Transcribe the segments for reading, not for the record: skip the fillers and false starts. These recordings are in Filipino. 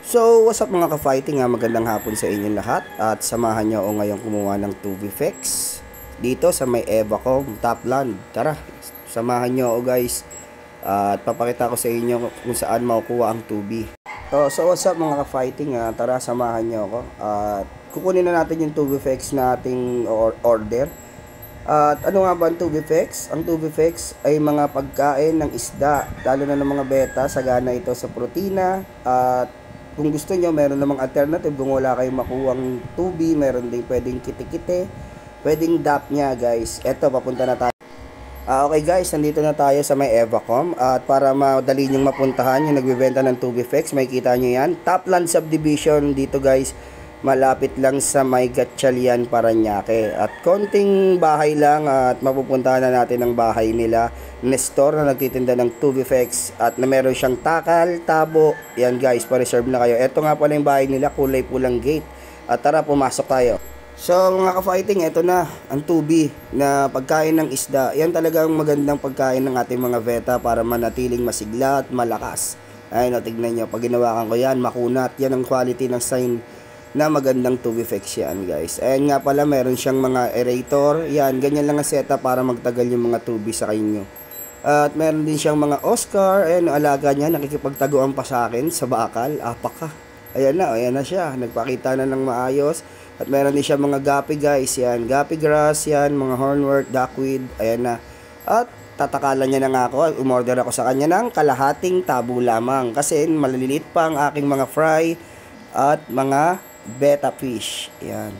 So, what's up mga ka-fighting, magandang hapon sa inyong lahat at samahan nyo ako ngayon kumuha ng 2B-Fex dito sa may Evacom Topland. Tara, samahan nyo ako guys at papakita ko sa inyo kung saan makukuha ang 2B. So, what's up mga ka-fighting, tara samahan nyo ako at kukunin na natin yung 2B-Fex na ating order. At ano nga ba ang 2B-Fex? Ang 2B-Fex ay mga pagkain ng isda, lalo na ng mga beta, sagana ito sa protina. At kung gusto nyo, meron namang alternative. Kung wala kayong makuhang 2B, meron din pwedeng kite-kite, pwedeng DAP nya guys. Eto, papunta na tayo. Okay guys, nandito na tayo sa may Evacom. At para madali nyong mapuntahan yung nagbibenta ng 2B-Fex, may kita nyo yan. Topland Subdivision dito guys. Malapit lang sa may Gatchalian, Parañaque. At konting bahay lang at mapupuntahan na natin ang bahay nila. Nestor na nagtitinda ng 2B-Fex at na meron siyang takal, tabo. Yan guys, pa-reserve na kayo. Ito nga pala yung bahay nila, kulay pulang gate. At tara, pumasok tayo. So mga ka-fighting, ito na ang 2B na pagkain ng isda. Yan talagang magandang pagkain ng ating mga beta para manatiling masigla at malakas. Ayun, tignan nyo, pag ginawakan ko yan, makunat. Yan ang quality ng sign na magandang 2B-Fex yan guys. Ayan nga pala, meron siyang mga aerator. Yan, ganyan lang ang setup para magtagal yung mga 2B sa inyo. At meron din siyang mga Oscar. Ayan, alaga niya, nakikipagtaguan pa sa akin sa bakal. Apaka. Ayan na siya. Nagpakita na ng maayos. At meron din siya mga gapi guys. Yan, gapi grass, yan, mga hornwort, duckweed. Ayan na. At tatakalan niya na nga ako. Umorder ako sa kanya ng kalahating tabo lamang. Kasi maliliit pa ang aking mga fry at mga beta fish. Yan.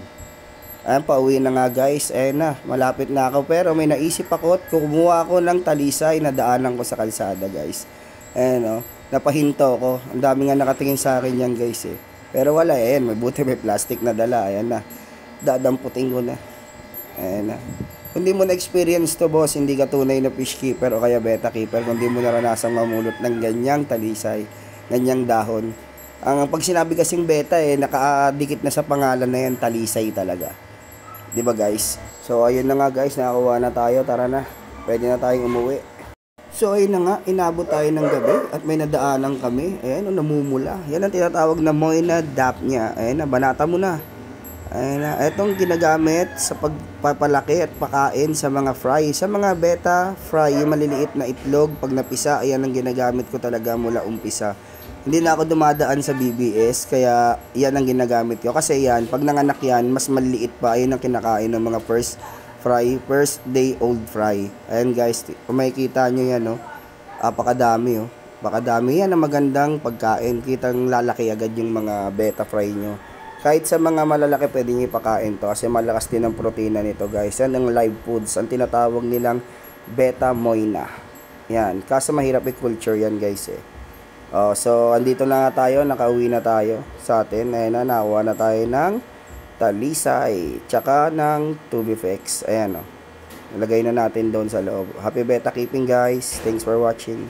Ayan, pauwi na nga guys. Ayan na, malapit na ako. Pero may naisip ako at kumuha ako ng talisay na daanan ko sa kalsada guys. Ayan o, napahinto ko. Ang dami nga nakatingin sa akin yan guys eh. Pero wala, ayan, may buti may plastic na dala. Ayan na, dadamputin ko na. Ayan na. Kung di mo na-experience to boss, hindi ka tunay na fish keeper o kaya beta keeper. Kung di mo naranasang mamulot ng ganyang talisay, ganyang dahon. Ang pag sinabi kasing beta nakadikit na sa pangalan na yan, talisay talaga. 'Di ba guys? So ayun na nga guys, nakakuha na tayo, tara na. Pwede na tayong umuwi. So ayun na nga, inabot tayo ng gabi at may nadaanan kami. Ayan, namumula. Yan ang tinatawag na moina dap nya. Ayan na, banata mo na. Ayan na, etong ginagamit sa pagpapalaki at pakain sa mga fry. Sa mga beta fry, yung maliliit na itlog, pag napisa, ayan ang ginagamit ko talaga mula umpisa. Hindi na ako dumadaan sa BBS, kaya yan ang ginagamit ko. Kasi yan, pag nanganak yan, mas maliit pa. Ayun ang kinakain ng mga first day old fry. Ayan guys, kung makikita nyo yan, pakadami, pakadami yan ang magandang pagkain. Kitang lalaki agad yung mga beta fry nyo. Kahit sa mga malalaki, pwede nyo ipakain to. Kasi malakas din ang protina nito guys. Yan ang live foods, ang tinatawag nilang beta moina. Yan, kaso mahirap i-culture yan guys eh. So andito na nga tayo, nakauwi na tayo sa atin. Ayan na, nakuha na tayo ng talisay tsaka ng 2B-Fex. Ayan nilagay na natin doon sa loob. Happy beta keeping guys, thanks for watching.